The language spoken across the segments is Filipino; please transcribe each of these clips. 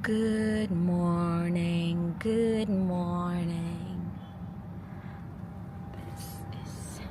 Good morning, good morning. This is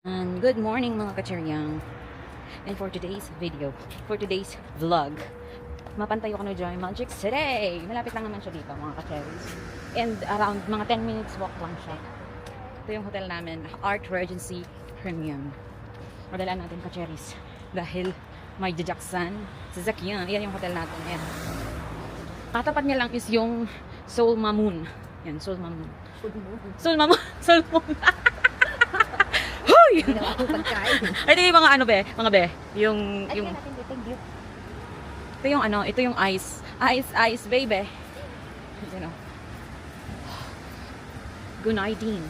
and good morning mga kacheryang. And for today's video, for today's vlog, mapantay ako na Joy Magic City. Malapit lang naman siya dito mga kacherries. And around mga 10 minutes walk lang siya. Ito yung hotel namin, Art Regency Premium. Madalaan natin kacherries. Dahil may jajaksan, sasakyan. Yan yung hotel natin. Ayan. Katapat niya lang is yung Seoul Mamoon. Yan, Seoul Mamoon. Seoul Mamoon. Seoul Mamoon. Hoy! Ito yung mga ano be, mga be, yung ito yung ano, ito yung ice, baby. You know. Good night, Dean.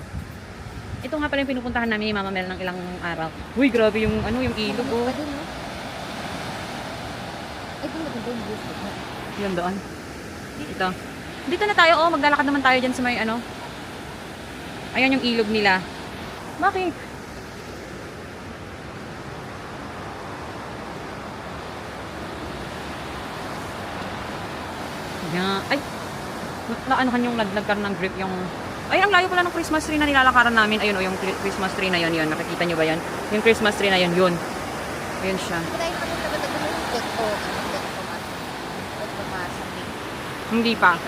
Ito nga pala yung pinupuntahan namin ni Mama Mel ng ilang araw. Uy, grabe yung ano, yung ilog oh. Yung doon. Ito. Dito na tayo, oh, maglalakad naman tayo dyan sa may ano. Ayan yung ilog nila. Bakit? Yeah. Ay, naanohan yung nagkaroon ng grip yung... Ay, ang layo pala ng Christmas tree na nilalakaran namin. Ayun o, yung Christmas tree na yun. Nakikita nyo ba yan? Yung Christmas tree na yun, yun. Ayun siya. Hindi pa.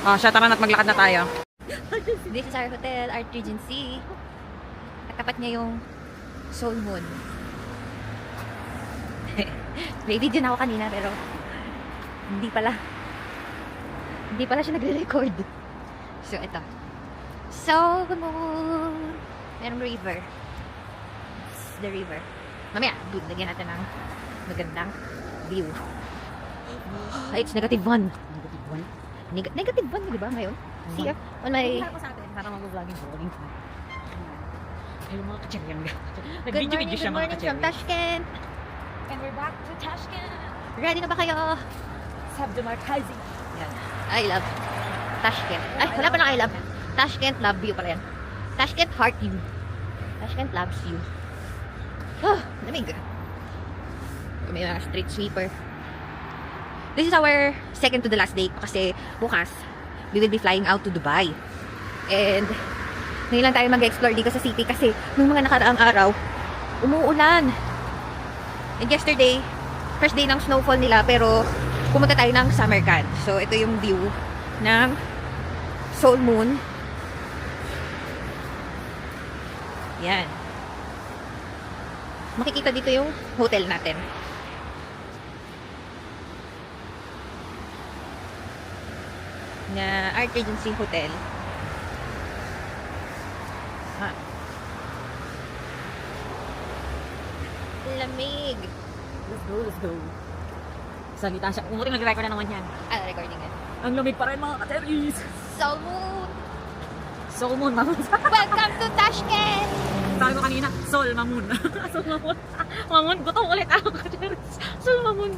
Oh, siya, tara na't maglakad na tayo. This is our hotel, Art Regency. Katapat niya yung Seoul Moon. May video na ako kanina pero hindi pala siya nagre-record. So, ito. Seoul Moon. Merong river. It's the river. Mamaya, lagyan natin ng magandang view. It's -1. Negative 1, di ba ngayon? See, on my... Para mag-vlogging vlogging. Ay, mga kacheryang. Good morning from Tashkent. And we're back to Tashkent. Ready na ba kayo? Sabdemarkazi. Yan. I love Tashkent. Ay, wala pa lang I love. Tashkent, love you pala yan. Tashkent, heart you. Tashkent loves you. Oh, lamig. May mga street sweeper. This is our second to the last day kasi bukas we will be flying out to Dubai. And ngayon lang tayo mag-explore dito sa city kasi nung mga nakaraang araw umuulan. And yesterday, first day ng snowfall nila pero pumunta tayo ng summer camp. So ito yung view ng Seoul Moon. Yan. Makikita dito yung hotel natin. Na Art Regency Hotel. Lamig. Let's go. Salita siya. Umuting nag-record na naman yan. Recording yan. Ang lamig pa rin mga kacheries. Seoul Moon. Seoul Moon, Mamoon. Welcome to Tashkent. Sabi ko kanina, Seoul Mamoon. Seoul Mamoon. Mamoon, gutom ulit ako kacheries. Seoul Mamoon,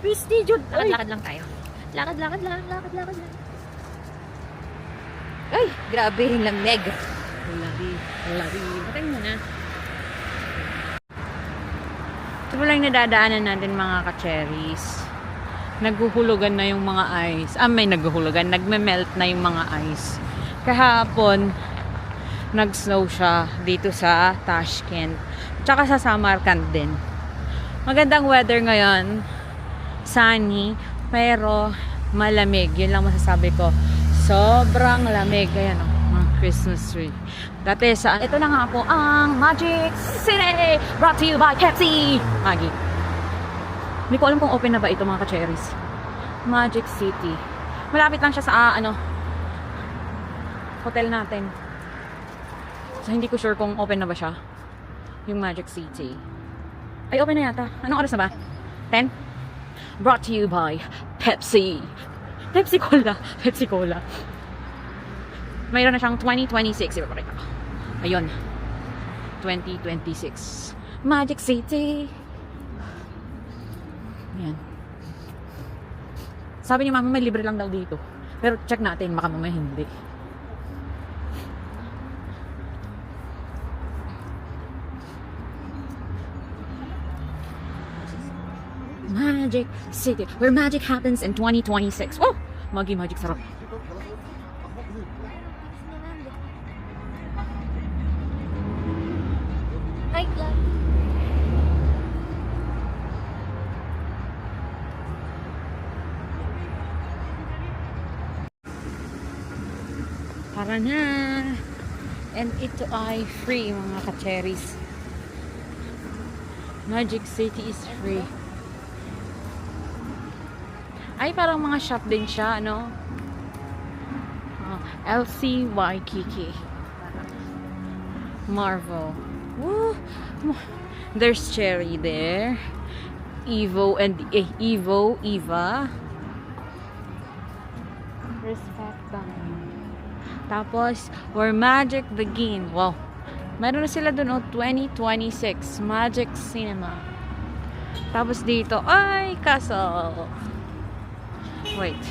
Pisti, Jud. Lakad lang tayo. Lakad lang. Ay, grabe yung lamig. Labi. Patay mo na. Ito pala yung nadadaanan natin mga ka-cherries. Naghuhulugan na yung mga ice. May naghuhulugan. Nagme-melt na yung mga ice. Kahapon, nag-snow siya dito sa Tashkent. Tsaka sa Samarkand din. Magandang weather ngayon. Sunny. Pero malamig. Yun lang masasabi ko. Sobrang lamig. Ayan o. Christmas tree. Dati sa... Ito na nga po ang Magic City! Brought to you by Pepsi! Maggie. Hindi ko alam kung open na ba ito mga ka-cherries. Magic City. Malapit lang siya sa hotel natin. So hindi ko sure kung open na ba siya. Yung Magic City. Ay, open na yata. Anong oras na ba? 10? Brought to you by Pepsi. Pepsi Cola. Pepsi Cola. Mayroon na siyang 2026. Ipapakita ko. Ayun. 2026. Magic City. Ayan. Sabi ni mama may libre lang daw dito. Pero check natin. Baka mamaya hindi. Magic City. Where magic happens in 2026. Oh! Magic sarap. Hi, Club. Tara na! And ito ay free mga ka-cherries. Magic City is free. Ay, parang mga shop din siya, ano? LC Waikiki. Marvel. Woo! There's Cherry there. Evo and Eva. Respect them. Tapos, where magic begin. Wow. Meron na sila dun, 2026. Magic Cinema. Tapos dito, ay, castle. Wait.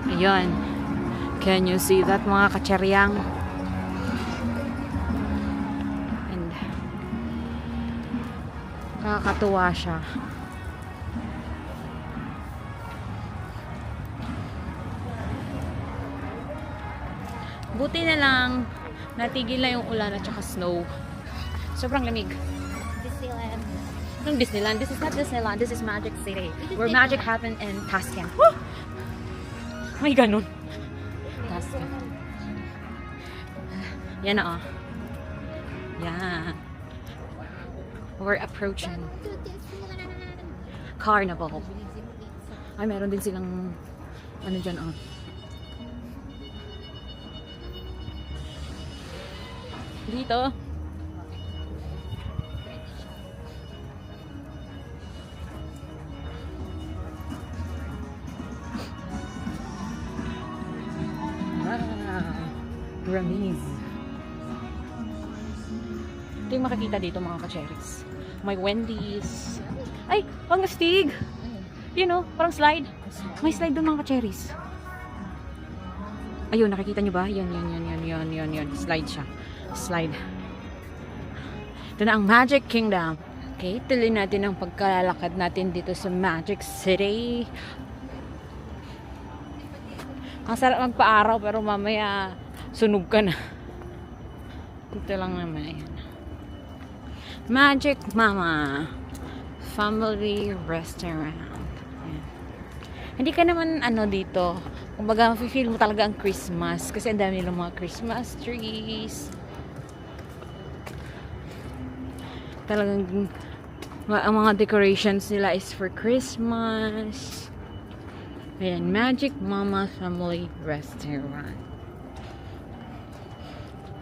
Ayan. Can you see that, mga kacheryang? And, kakatuwa siya. Buti na lang, natigil na yung ulan at saka snow. Sobrang lamig. Disneyland. Yung Disneyland. This is not Disneyland. This is Magic City. Where Disneyland. magic happened in Tasken. Woo! May ganun. Tasken. Yan na, oh. Yan. We're approaching Carnival. Ay, meron din silang ano dyan, oh. Dito. Ramiz. Ito yung makikita dito mga ka-cherries. May Wendy's. Ay, ang astig! You know, parang slide. May slide doon mga ka-cherries. Ayun, nakikita nyo ba? Yan. Slide siya. Slide. Ito na ang Magic Kingdom. Okay, tuloy natin ang pagkalalakad natin dito sa Magic City. Ang sarap magpa-araw pero mamaya sunog ka na. Dito lang naman. Ayan. Magic Mama Family Restaurant. Ayan. Hindi ka naman ano dito. Kumbaga, feel mo talaga ang Christmas. Kasi ang dami nilang mga Christmas trees. Talagang ang mga decorations nila is for Christmas. Ayan, Magic Mama Family Restaurant.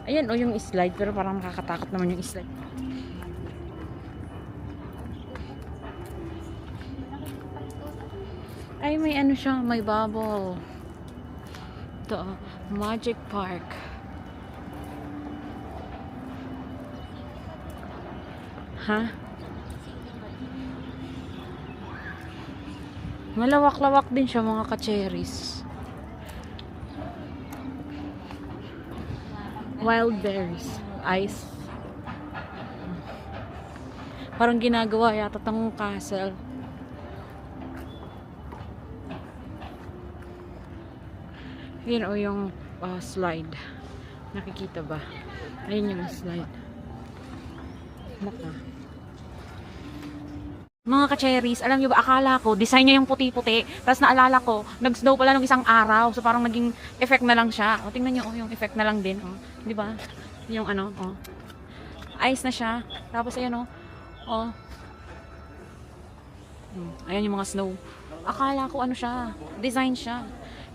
Ayan, yung slide. Pero parang nakakatakot naman yung slide. Ay, may ano siya. May bubble. Ito, Magic Park. Ha? Malawak-lawak din siya mga ka-cherries. Wild berries. Ice. Parang ginagawa yata tong castle. Yun o yung slide. Nakikita ba? Ayun yung slide. Naka. Mga ka-cherries, alam nyo ba, akala ko, design niya yung puti-puti. Tapos naalala ko, nag-snow pala ng isang araw. So parang naging effect na lang siya. O, tingnan nyo, yung effect na lang din. O, di ba? Yung ano, o. Ice na siya. Tapos ayan, o. Ayan yung mga snow. Akala ko ano siya, design siya.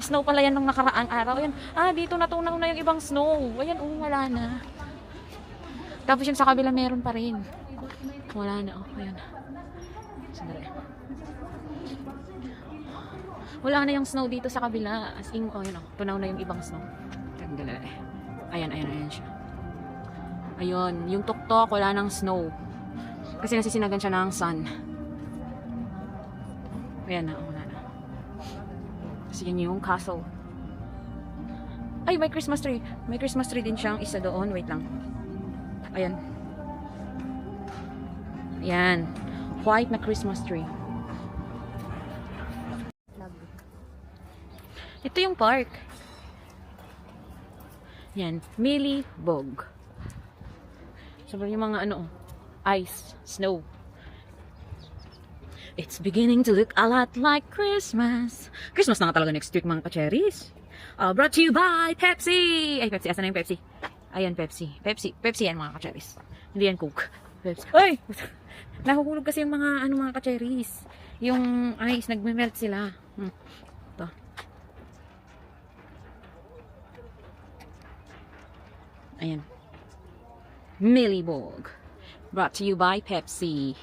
Snow pala yan nung nakaraang araw. Ayan, dito natunaw na yung ibang snow. Ayan, wala na. Tapos yung sa kabila meron pa rin. Wala na, ayan. Sandali. Wala na yung snow dito sa kabila. As in, oh, yun oh. Tunaw na yung ibang snow. Sandali. Ayan siya. Ayun, yung tuktok, wala nang snow. Kasi nasisinagan siya ng sun. Ayan na, wala na. Kasi yun yung castle. Ay, may Christmas tree. May Christmas tree din siyang isa doon. Wait lang. Ayan. Ayan. White na Christmas tree. Ito yung park. Yan. Millie Bog. Sobrang yung mga ano, ice, snow. It's beginning to look a lot like Christmas. Christmas na nga talaga next week, mga ka-cherries. Brought to you by Pepsi. Ay, Pepsi. Asan na yung Pepsi? Ayan, Pepsi. Pepsi yan, mga ka-cherries. Hindi yan Coke. Pepsi. Ay! Nahuhulog kasi yung mga, mga ka-cherries. Yung ice, nagme-melt sila. Ito. Ayan. Millibog. Brought to you by Pepsi.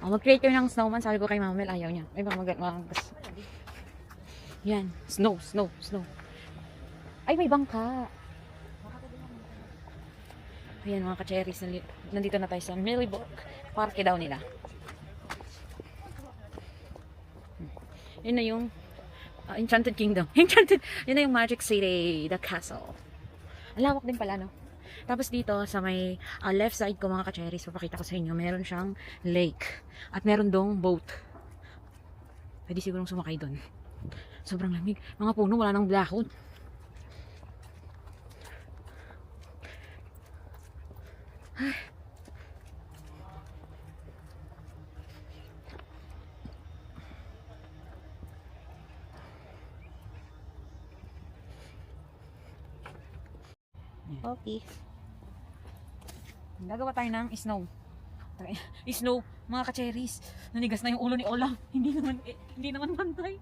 Mag-create kayo ng snowman. Sabi ko kay Mama Mel, ayaw niya. Ay, baka yan. Snow. Ay, may bangka. Ayan, mga ka-cherries. Nandito na tayo sa Millibog. Parke daw nila. Yun na yung Enchanted Kingdom. Yun na yung Magic City. The Castle. Ang lawak din pala, no? Tapos dito, sa may left side ko, mga ka-cherries, papakita ko sa inyo, meron siyang lake. At meron dong boat. Pwede sigurong sumakay doon. Sobrang lamig. Mga puno, wala nang dahon. Ay. Okay. Gagawa tayo ng snow. Snow, mga ka-cherries. Nanigas na yung ulo ni Olaf. Hindi naman bantay.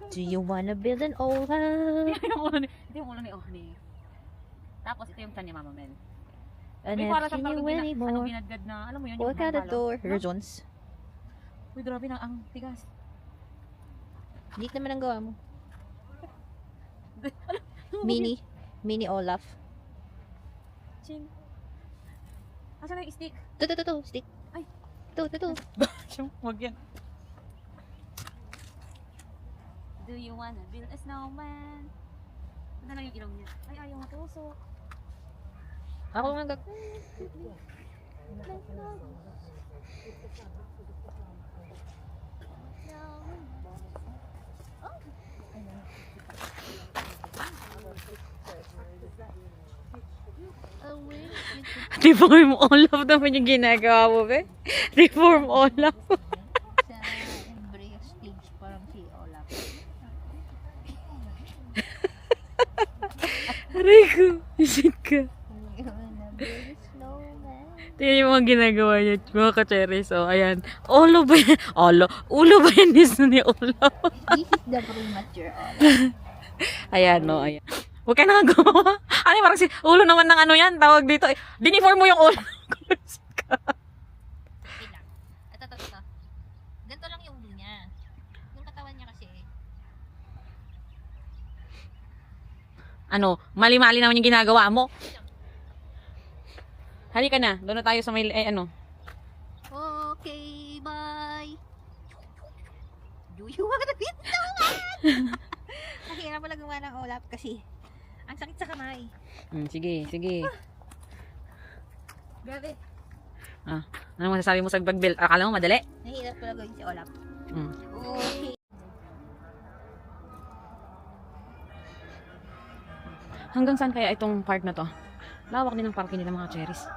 Do you wanna build an Olaf? Ito yung ulo ni Ohni. Tapos ito yung tiyan ni Mama Mel. And May if para siyang you anymore, binadgad na, alam mo yun, walk out the halo. door. No? Jones. Uy, grabe na, ang tigas. Hindi naman ang gawa mo. Mini Olaf. Ching. Asan na yung stick? To, stick. Ay. To. Wag yan. Do you wanna build a snowman? Ano lang yung ilong niya? Ay, ayaw matusok. Ako nga Deform Olaf naman yung ginagawa mo, be. Deform Olaf. sa embryo stage parang si Olaf. Aray ko. Isit ka. Tingnan yung mga ginagawa niya, mga ka-cherries. So, ayan. Ulo ba yan? Ulo ba yan ni Olaf? This is the premature Olaf. Ayan, no, ayan. Huwag ka na gumawa. Ano, parang si ulo naman ng ano yan, tawag dito. Diniform mo yung ulo. Ito. Ganito lang yung ulo niya. Yung katawan niya kasi. Ano, mali-mali naman yung ginagawa mo. Halika na, doon na tayo sa may, Okay, bye. Do you wanna be Mahirap pala gumawa ng Olaf kasi ang sakit sa kamay. Sige. Grabe. Ano masasabi mo sa pag-build? Akala mo madali? Nahirap pala gawin si Olaf. Mm. Okay. Hanggang saan kaya itong park na to? Lawak din ang parking nila mga cherries.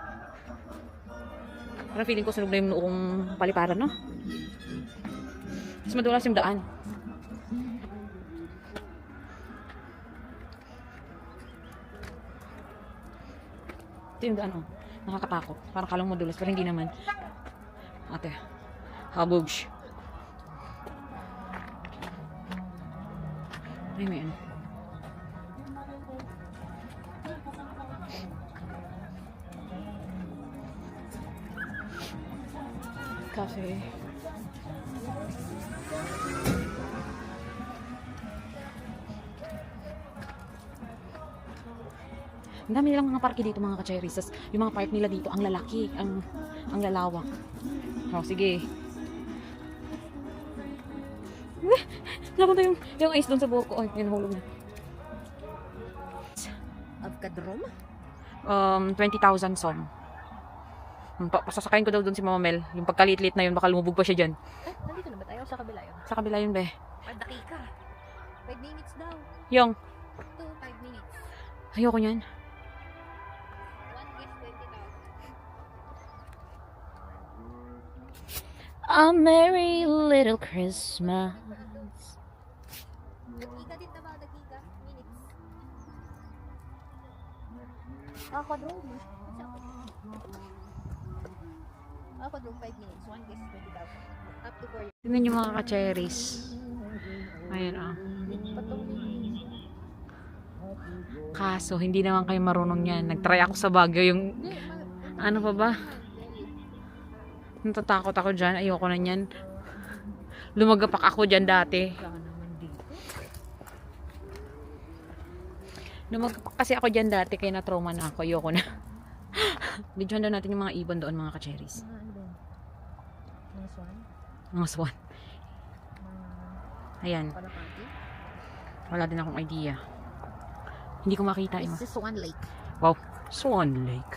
Parang feeling ko sunog na yung noong paliparan, no? Mas madulas yung daan. Ito yung daan, oh. Nakakatakot. Parang kalang madulas, pero hindi naman. Ate. Habog. Ay, may ano. Cafe. Ang dami nilang mga parke dito mga ka-cherries. Tas yung mga park nila dito, ang lalaki, ang lalawak. Oh, sige. Napunta yung ice doon sa buhok ko. Ay, yun, hulog na. Avcadrom? 20,000 som. Pasasakayin ko daw doon si Mama Mel. Yung pagkaliit-liit na yun, baka lumubog pa siya dyan. Ay, nandito na ba tayo? Sa kabila yun? Sa kabila yun, be. 5 dakika. 5 minutes daw. Yung, 5 minutes. ayoko niyan. 1 is 20,000. A merry little Christmas. Dakika din na ba? Dakika? Minutes. Avcadrom. Avcadrom 5 minutes. 1 is 20,000. Up to 4 years. Tingnan yung mga ka-cherries. Ayan, ah. Kaso, hindi naman kayo marunong yan. Nagtry ako sa Baguio yung, ano pa ba? Natatakot ako dyan. Ayoko na yan. Lumagapak ako dyan dati. Lumagapak kasi ako dyan dati, kaya na-trauma na ako. Ayoko na. Bidyohan daw natin yung mga ibon doon, mga ka-cherries. Mga swan? Mga swan. Ayan. Kalapati? Wala din akong idea. Hindi ko makita yun. This is Swan Lake. Wow. Swan Lake.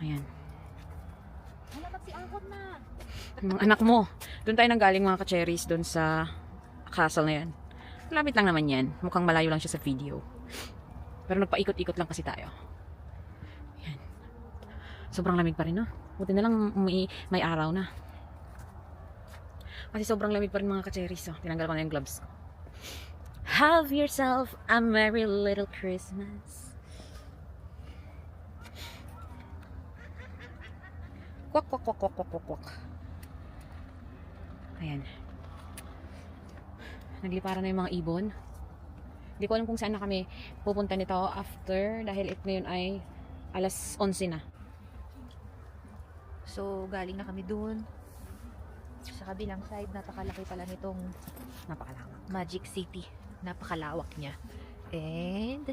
Ayan. Halamat si Angkot na. Yung mga anak mo. Doon tayo nanggaling mga ka-cherries doon sa castle na yan. Malapit lang naman yan. Mukhang malayo lang siya sa video. Pero nagpaikot-ikot lang kasi tayo. Ayan. Sobrang lamig pa rin, no? Buti na lang may araw na. Kasi sobrang lamig pa rin mga ka-cherries. Oh. Tinanggal ko na yung gloves. Have yourself a merry little Christmas. Kwak, kwak, kwak, kwak, kwak, kwak, kwak. Ayan. Nagliparan na yung mga ibon. Hindi ko alam kung saan na kami pupunta nito after dahil ngayon ay alas 11 na. So, galing na kami dun. Sa kabilang side, napakalaki pala nitong Napakalawak. Magic City. Napakalawak niya. And,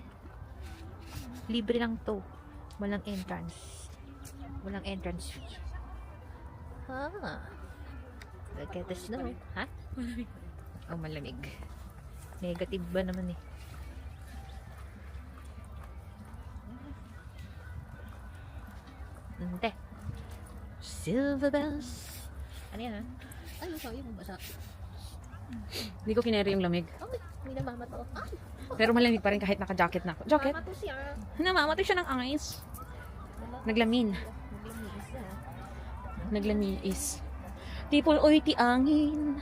libre lang to. Walang entrance. Walang entrance fee. Ha? Look at the snow. Ha? Malamig. Oh, malamig. Negative ba naman eh? Ante. Silver bells. Ano yan ha? Ay, sorry, mabasa. Hindi ko kineri yung lamig. Ay, may namamato. Ay, Pero malamig pa rin kahit naka-jacket na ako. Jacket? mamato siya. Namamatay siya ng ice. Naglamin. Naglinis na. Naglamiis. Tipol oy ti angin.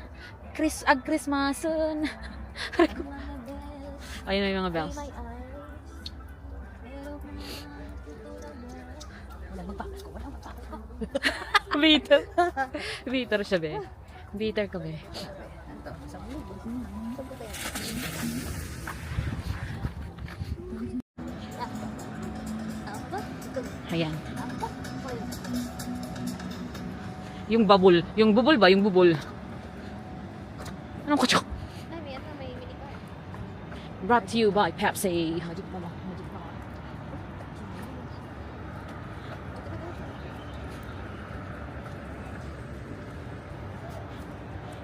Christmason. Ayun na yung mga bells. Walang magpapasko. Walang magpapasko. Bitter. Bitter siya, be. Bitter ka, be. Ito, sa mulo. Saan ko tayo? Ayan. Yung bubble. Yung bubble ba? Yung bubble. Anong kutsok? Ay, may ano, may mini car. Brought to you by Pepsi. Hajik mama. Hajik mama.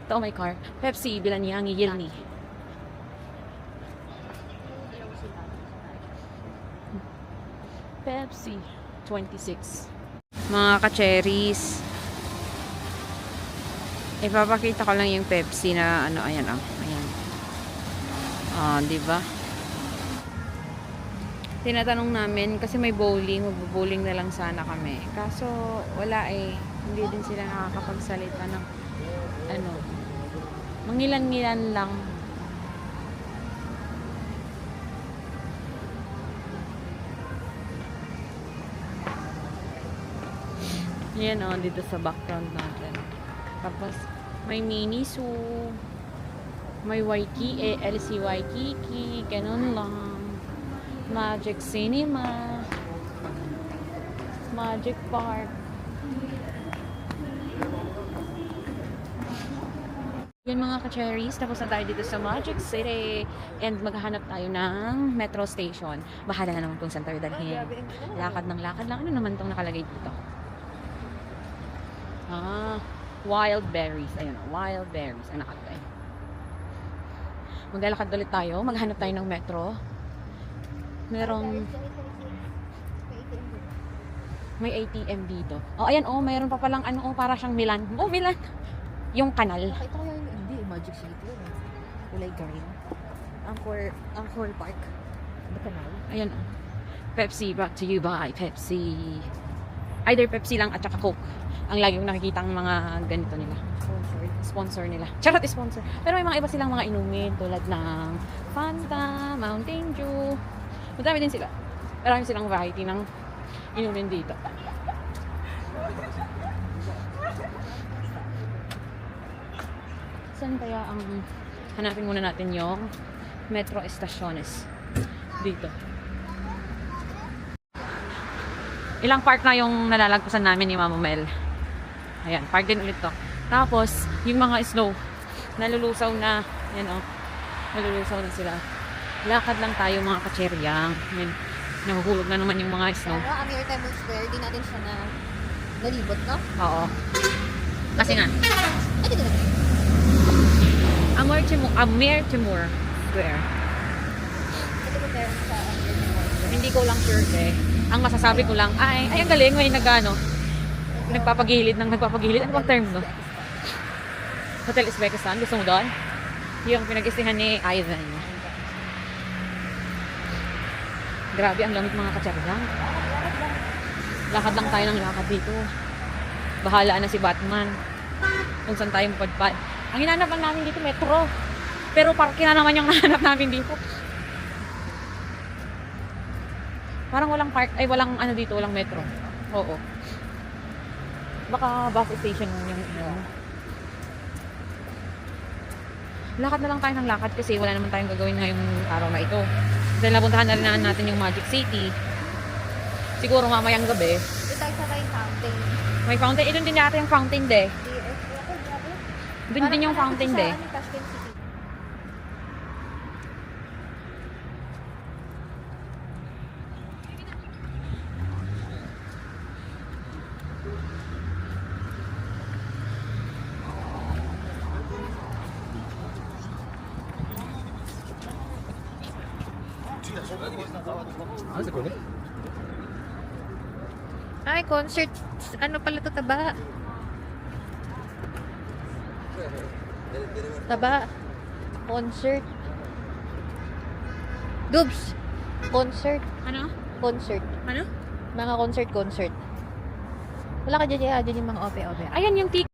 Ito may car. Pepsi, bilan niya ang yelni. Pepsi. 26. Mga ka-cherries. Ipapakita ko lang yung Pepsi na ano, ayan oh. Ayan. Ah, di ba? Tinatanong namin kasi may bowling, magbo-bowling na lang sana kami. Kaso wala eh, hindi din sila nakakapagsalita ng ano, mangilan-ngilan lang. Yan oh, dito sa background natin. Tapos may Miniso, may Waikiki, LC Waikiki, ganun lang. Magic Cinema, Magic Park. Yan mga ka-cherries, tapos na tayo dito sa Magic City and maghahanap tayo ng metro station. Bahala na naman kung saan tayo dalhin. Lakad ng lakad lang. Ano naman itong nakalagay dito? Ah, wild berries. Ayun, wild berries ang nakalagay. Maglalakad ulit tayo, maghanap tayo ng metro. Merong may ATM dito. Oh, ayan oh, mayroon pa palang ano oh, para siyang Milan. Oh, Milan. Yung kanal. Nakita ko yung hindi, Magic City yun. Kulay green. Angkor Park. Ano ka na? Ayan oh. Pepsi, brought to you by Pepsi. Either Pepsi lang at saka Coke. Ang lagi kong nakikita ang mga ganito nila. Sponsor nila. Charot, sponsor. Pero may mga iba silang mga inumin tulad ng Fanta, Mountain Dew. Madami din sila. Marami silang variety ng inumin dito. Saan kaya ang hanapin muna natin yung Metro Estaciones dito. Ilang park na yung nalalagpasan namin ni Mama Mel. Ayan, park din ulit to. Tapos, yung mga snow, nalulusaw na. Yan o. Nalulusaw na sila. Lakad lang tayo mga kacheryang. Ayan, nahuhulog na naman yung mga snow. Pero Amir Temple Square, di natin siya na nalibot, no? Oo. Kasi nga, Ay, dito na. Amir Timur Square. Ito ba meron sa Amir Temple Square? Hindi ko lang sure eh. Ang masasabi ko lang, ay ang galing, may nagano. Nagpapagilid. Ano bang term no? Hotel Uzbekistan. Gusto mo doon? Yung pinag-istihan ni Ivan. Grabe, ang lamig mga katsargang. Lakad lang tayo ng lakad dito. Bahala na si Batman. Kung saan tayo mapadpad. Ang hinanap lang namin dito, metro. Pero parking na naman yung nahanap namin dito. Parang walang park, ay walang ano dito, walang metro. Oo. Baka bus station yung lakad na lang tayo ng lakad kasi wala naman tayong gagawin ngayong araw na ito. Dahil napuntahan na rin natin yung Magic City. Siguro mamayang gabi. Dito tayo sa may fountain. May fountain. Doon din yata yung fountain de. Doon din yung fountain de. Sa Tashkent City. Ay, concert. Ano pala to, taba? Taba. Concert. Dubs. Concert. Ano? Concert. Ano? Mga concert. Wala ka dyan, dyan yung mga ope-ope. Ayan yung ticket.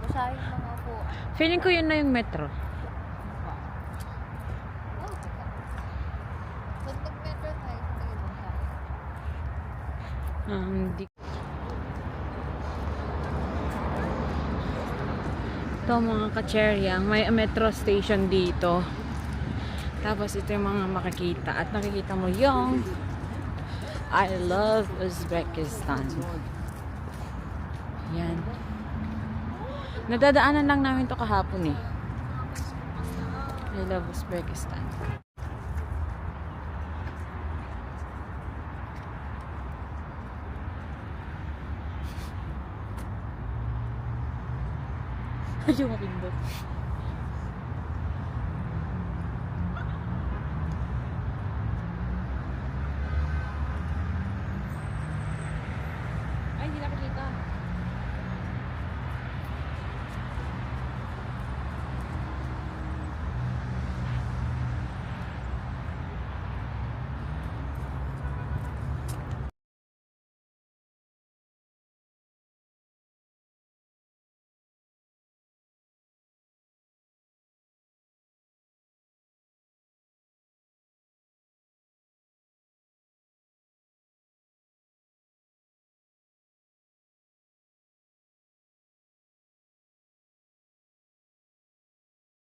Masayang mga upuan. Feeling ko yun na yung metro. Pag nag-metro tayo, sa ibang tayo. Di... Ito mga kacheryang, may metro station dito. Tapos ito yung mga makikita. At nakikita mo yung I love Uzbekistan. Yan. Nadadaanan lang namin to kahapon eh. I love Uzbekistan. Ayaw mapindot.